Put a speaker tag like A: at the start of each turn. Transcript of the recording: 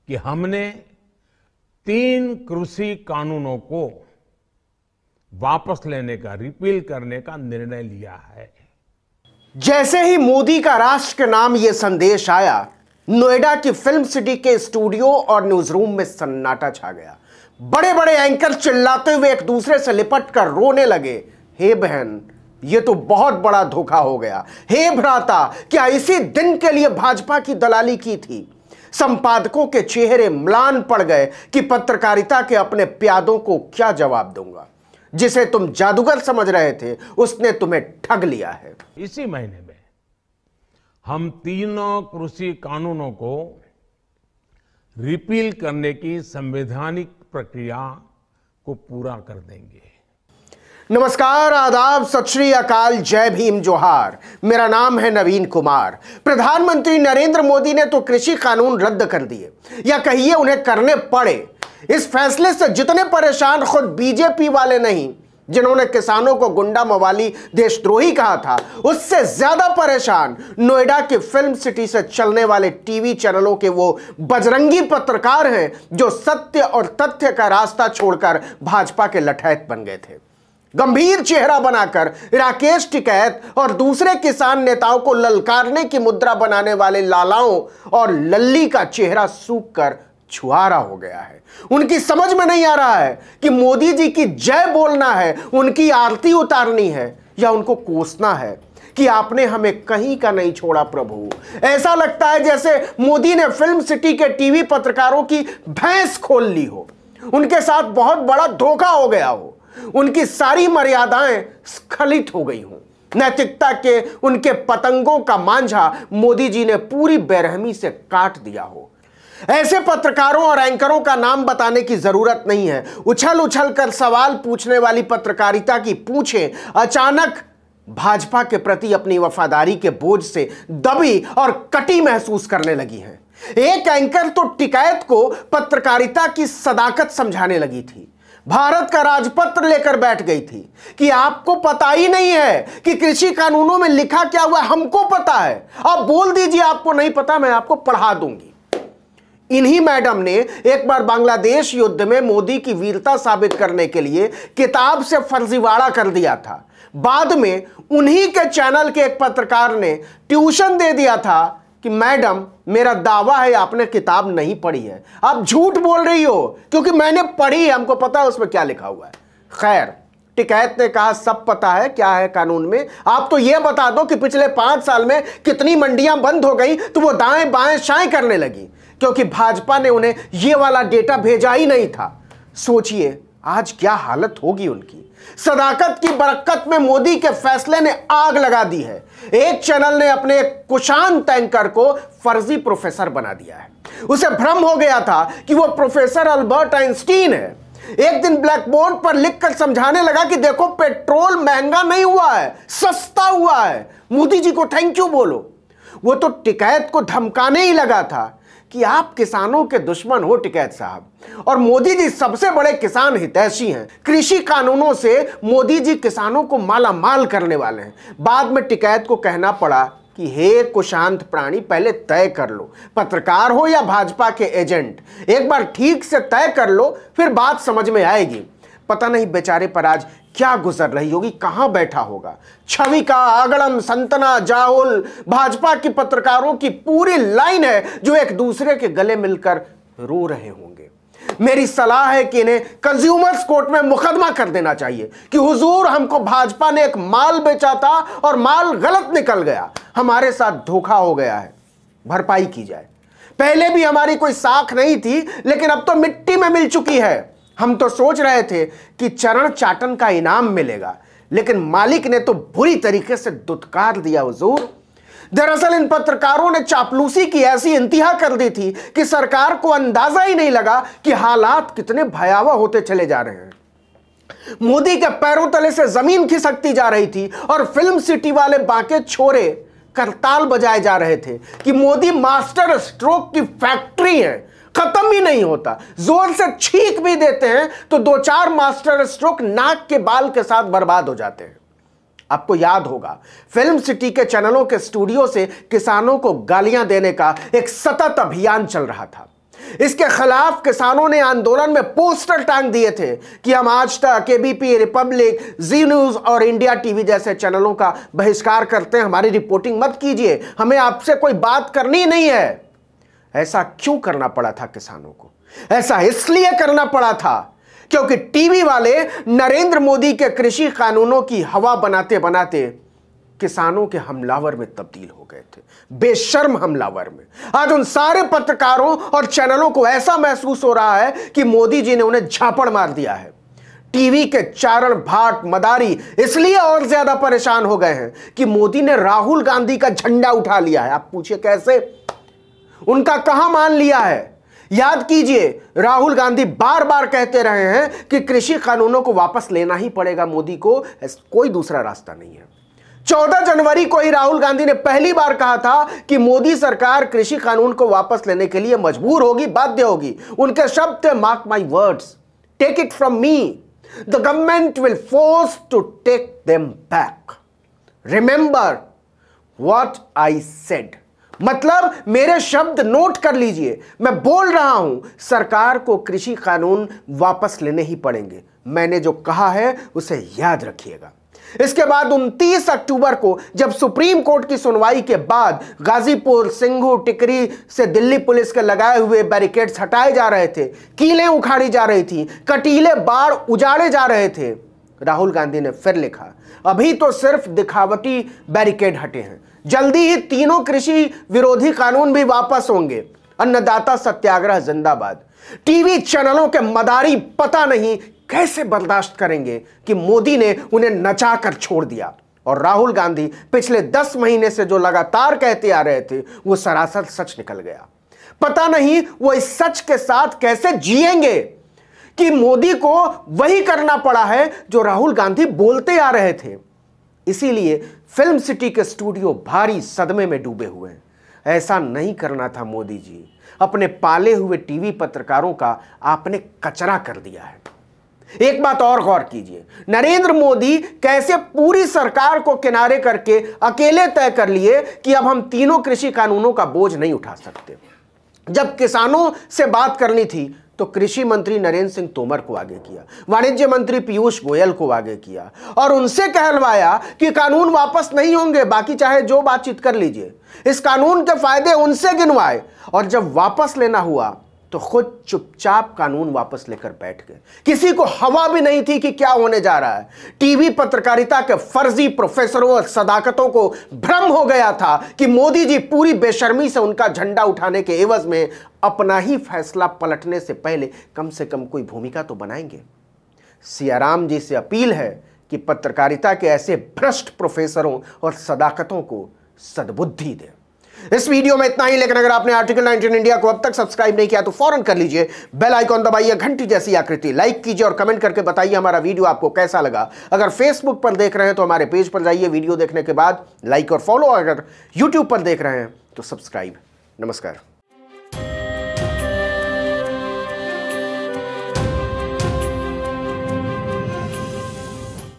A: कि हमने 3 कृषि कानूनों को वापस लेने का, रिपील करने का निर्णय लिया है।
B: जैसे ही मोदी का राष्ट्र के नाम यह संदेश आया, नोएडा की फिल्म सिटी के स्टूडियो और न्यूज रूम में सन्नाटा छा गया। बड़े बड़े एंकर चिल्लाते हुए एक दूसरे से लिपट कर रोने लगे, हे बहन, यह तो बहुत बड़ा धोखा हो गया। हे भ्राता, क्या इसी दिन के लिए भाजपा की दलाली की थी? संपादकों के चेहरे म्लान पड़ गए कि पत्रकारिता के अपने प्यादों को क्या जवाब दूंगा। जिसे तुम जादूगर समझ रहे थे, उसने तुम्हें ठग लिया है।
A: इसी महीने में हम 3 कृषि कानूनों को रिपील करने की संवैधानिक प्रक्रिया को पूरा कर देंगे।
B: नमस्कार, आदाब, सत श्री अकाल, जय भीम, जोहार। मेरा नाम है नवीन कुमार। प्रधानमंत्री नरेंद्र मोदी ने तो कृषि कानून रद्द कर दिए, या कहिए उन्हें करने पड़े। इस फैसले से जितने परेशान खुद बीजेपी वाले नहीं, जिन्होंने किसानों को गुंडा मवाली देशद्रोही कहा था, उससे ज्यादा परेशान नोएडा की फिल्म सिटी से चलने वाले टीवी चैनलों के वो बजरंगी पत्रकार हैं जो सत्य और तथ्य का रास्ता छोड़कर भाजपा के लठैत बन गए थे। गंभीर चेहरा बनाकर राकेश टिकैत और दूसरे किसान नेताओं को ललकारने की मुद्रा बनाने वाले लालाओं और लल्ली का चेहरा सूख कर छुआरा हो गया है। उनकी समझ में नहीं आ रहा है कि मोदी जी की जय बोलना है, उनकी आरती उतारनी है, या उनको कोसना है कि आपने हमें कहीं का नहीं छोड़ा प्रभु। ऐसा लगता है जैसे मोदी ने फिल्म सिटी के टीवी पत्रकारों की भैंस खोल ली हो, उनके साथ बहुत बड़ा धोखा हो गया हो, उनकी सारी मर्यादाएं स्खलित हो गई हो। नैतिकता के उनके पतंगों का मांझा मोदी जी ने पूरी बेरहमी से काट दिया हो। ऐसे पत्रकारों और एंकरों का नाम बताने की जरूरत नहीं है। उछल उछल कर सवाल पूछने वाली पत्रकारिता की पूंछें अचानक भाजपा के प्रति अपनी वफादारी के बोझ से दबी और कटी महसूस करने लगी हैं। एक एंकर तो टिकैत को पत्रकारिता की सदाकत समझाने लगी थी, भारत का राजपत्र लेकर बैठ गई थी कि आपको पता ही नहीं है कि कृषि कानूनों में लिखा क्या हुआ, हमको पता है, आप बोल दीजिए आपको नहीं पता, मैं आपको पढ़ा दूंगी। इन्हीं मैडम ने एक बार बांग्लादेश युद्ध में मोदी की वीरता साबित करने के लिए किताब से फर्जीवाड़ा कर दिया था। बाद में उन्हीं के चैनल के एक पत्रकार ने ट्यूशन दे दिया था कि मैडम, मेरा दावा है आपने किताब नहीं पढ़ी है, आप झूठ बोल रही हो, क्योंकि मैंने पढ़ी है, हमको पता है उसमें क्या लिखा हुआ है। खैर, टिकैत ने कहा सब पता है क्या है कानून में, आप तो यह बता दो कि पिछले 5 साल में कितनी मंडियां बंद हो गई। तो वो दाएं बाएं शाएं करने लगी, क्योंकि भाजपा ने उन्हें यह वाला डेटा भेजा ही नहीं था। सोचिए आज क्या हालत होगी उनकी। सदाकत की बरकत में मोदी के फैसले ने आग लगा दी है। एक चैनल ने अपने कुशांत एंकर को फर्जी प्रोफेसर बना दिया है। उसे भ्रम हो गया था कि वो प्रोफेसर अल्बर्ट आइंस्टीन है। एक दिन ब्लैक बोर्ड पर लिखकर समझाने लगा कि देखो, पेट्रोल महंगा नहीं हुआ है, सस्ता हुआ है, मोदी जी को थैंक यू बोलो। वो तो टिकैत को धमकाने ही लगा था कि आप किसानों के दुश्मन हो टिकैत साहब, और मोदी जी सबसे बड़े किसान हितैषी हैं। कृषि कानूनों से मोदी जी किसानों को माला माल करने वाले हैं। बाद में टिकैत को कहना पड़ा कि हे कुशांत प्राणी, पहले तय कर लो, पत्रकार हो या भाजपा के एजेंट, एक बार ठीक से तय कर लो, फिर बात समझ में आएगी। पता नहीं बेचारे पर आज क्या गुजर रही होगी, कहां बैठा होगा। छवि का आगड़म संतना जाहुल भाजपा की पत्रकारों की पूरी लाइन है जो एक दूसरे के गले मिलकर रो रहे होंगे। मेरी सलाह है कि इन्हें कंज्यूमर्स कोर्ट में मुकदमा कर देना चाहिए कि हुजूर, हमको भाजपा ने एक माल बेचा था और माल गलत निकल गया, हमारे साथ धोखा हो गया है, भरपाई की जाए। पहले भी हमारी कोई साख नहीं थी, लेकिन अब तो मिट्टी में मिल चुकी है। हम तो सोच रहे थे कि चरण चाटन का इनाम मिलेगा, लेकिन मालिक ने तो बुरी तरीके से दुत्कार दिया हुजूर। दरअसल इन पत्रकारों ने चापलूसी की ऐसी इंतहा कर दी थी कि सरकार को अंदाजा ही नहीं लगा कि हालात कितने भयावह होते चले जा रहे हैं। मोदी के पैरों तले से जमीन खिसकती जा रही थी और फिल्म सिटी वाले बांके छोरे करताल बजाए जा रहे थे कि मोदी मास्टर स्ट्रोक की फैक्ट्री है, खत्म ही नहीं होता। जोर से छींक भी देते हैं तो 2-4 मास्टर स्ट्रोक नाक के बाल के साथ बर्बाद हो जाते हैं। आपको याद होगा, फिल्म सिटी के चैनलों के स्टूडियो से किसानों को गालियां देने का एक सतत अभियान चल रहा था। इसके खिलाफ किसानों ने आंदोलन में पोस्टर टांग दिए थे कि हम आज तक एबीपी, रिपब्लिक, जी न्यूज और इंडिया टीवी जैसे चैनलों का बहिष्कार करते हैं, हमारी रिपोर्टिंग मत कीजिए, हमें आपसे कोई बात करनी नहीं है। ऐसा क्यों करना पड़ा था किसानों को? ऐसा इसलिए करना पड़ा था क्योंकि टीवी वाले नरेंद्र मोदी के कृषि कानूनों की हवा बनाते बनाते किसानों के हमलावर में तब्दील हो गए थे, बेशर्म हमलावर में। आज उन सारे पत्रकारों और चैनलों को ऐसा महसूस हो रहा है कि मोदी जी ने उन्हें झापड़ मार दिया है। टीवी के चारण भाट मदारी इसलिए और ज्यादा परेशान हो गए हैं कि मोदी ने राहुल गांधी का झंडा उठा लिया है। आप पूछिए कैसे? उनका कहां मान लिया है? याद कीजिए, राहुल गांधी बार बार कहते रहे हैं कि कृषि कानूनों को वापस लेना ही पड़ेगा मोदी को, कोई दूसरा रास्ता नहीं है। 14 जनवरी को ही राहुल गांधी ने पहली बार कहा था कि मोदी सरकार कृषि कानून को वापस लेने के लिए मजबूर होगी, बाध्य होगी। उनके शब्द थे, mark my words, take it from me, the government will force to take them back, remember what I said. मतलब मेरे शब्द नोट कर लीजिए, मैं बोल रहा हूं सरकार को कृषि कानून वापस लेने ही पड़ेंगे। मैंने जो कहा है उसे याद रखिएगा। इसके बाद 29 अक्टूबर को जब सुप्रीम कोर्ट की सुनवाई के बाद गाजीपुर, सिंघू, टिकरी से दिल्ली पुलिस के लगाए हुए बैरिकेड्स हटाए जा रहे थे, कीलें उखाड़ी जा रही थी, कटीले बाढ़ उजाड़े जा रहे थे, राहुल गांधी ने फिर लिखा, अभी तो सिर्फ दिखावटी बैरिकेड हटे हैं, जल्दी ही तीनों कृषि विरोधी कानून भी वापस होंगे। अन्नदाता सत्याग्रह जिंदाबाद। टीवी चैनलों के मदारी पता नहीं कैसे बर्दाश्त करेंगे कि मोदी ने उन्हें नचाकर छोड़ दिया और राहुल गांधी पिछले 10 महीने से जो लगातार कहते आ रहे थे वो सरासर सच निकल गया। पता नहीं वो इस सच के साथ कैसे जिएंगे कि मोदी को वही करना पड़ा है जो राहुल गांधी बोलते आ रहे थे। इसीलिए फिल्म सिटी के स्टूडियो भारी सदमे में डूबे हुए हैं। ऐसा नहीं करना था मोदी जी, अपने पाले हुए टीवी पत्रकारों का आपने कचरा कर दिया है। एक बात और गौर कीजिए, नरेंद्र मोदी कैसे पूरी सरकार को किनारे करके अकेले तय कर लिए कि अब हम तीनों कृषि कानूनों का बोझ नहीं उठा सकते। जब किसानों से बात करनी थी तो कृषि मंत्री नरेंद्र सिंह तोमर को आगे किया, वाणिज्य मंत्री पीयूष गोयल को आगे किया और उनसे कहलवाया कि कानून वापस नहीं होंगे, बाकी चाहे जो बातचीत कर लीजिए। इस कानून के फायदे उनसे गिनवाए और जब वापस लेना हुआ तो खुद चुपचाप कानून वापस लेकर बैठ गए। किसी को हवा भी नहीं थी कि क्या होने जा रहा है। टीवी पत्रकारिता के फर्जी प्रोफेसरों और सदाकतों को भ्रम हो गया था कि मोदी जी पूरी बेशर्मी से उनका झंडा उठाने के एवज में अपना ही फैसला पलटने से पहले कम से कम कोई भूमिका तो बनाएंगे। सियाराम जी से अपील है कि पत्रकारिता के ऐसे भ्रष्ट प्रोफेसरों और सदाकतों को सद्बुद्धि दें। इस वीडियो में इतना ही, लेकिन अगर आपने आर्टिकल 19 इंडिया को अब तक सब्सक्राइब नहीं किया तो फौरन कर लीजिए, बेल आइकॉन दबाइए, घंटी जैसी आकृति लाइक कीजिए और कमेंट करके बताइए हमारा वीडियो आपको कैसा लगा। अगर फेसबुक पर देख रहे हैं तो हमारे पेज पर जाइए, वीडियो देखने के बाद लाइक और फॉलो, अगर यूट्यूब पर देख रहे हैं तो सब्सक्राइब। नमस्कार।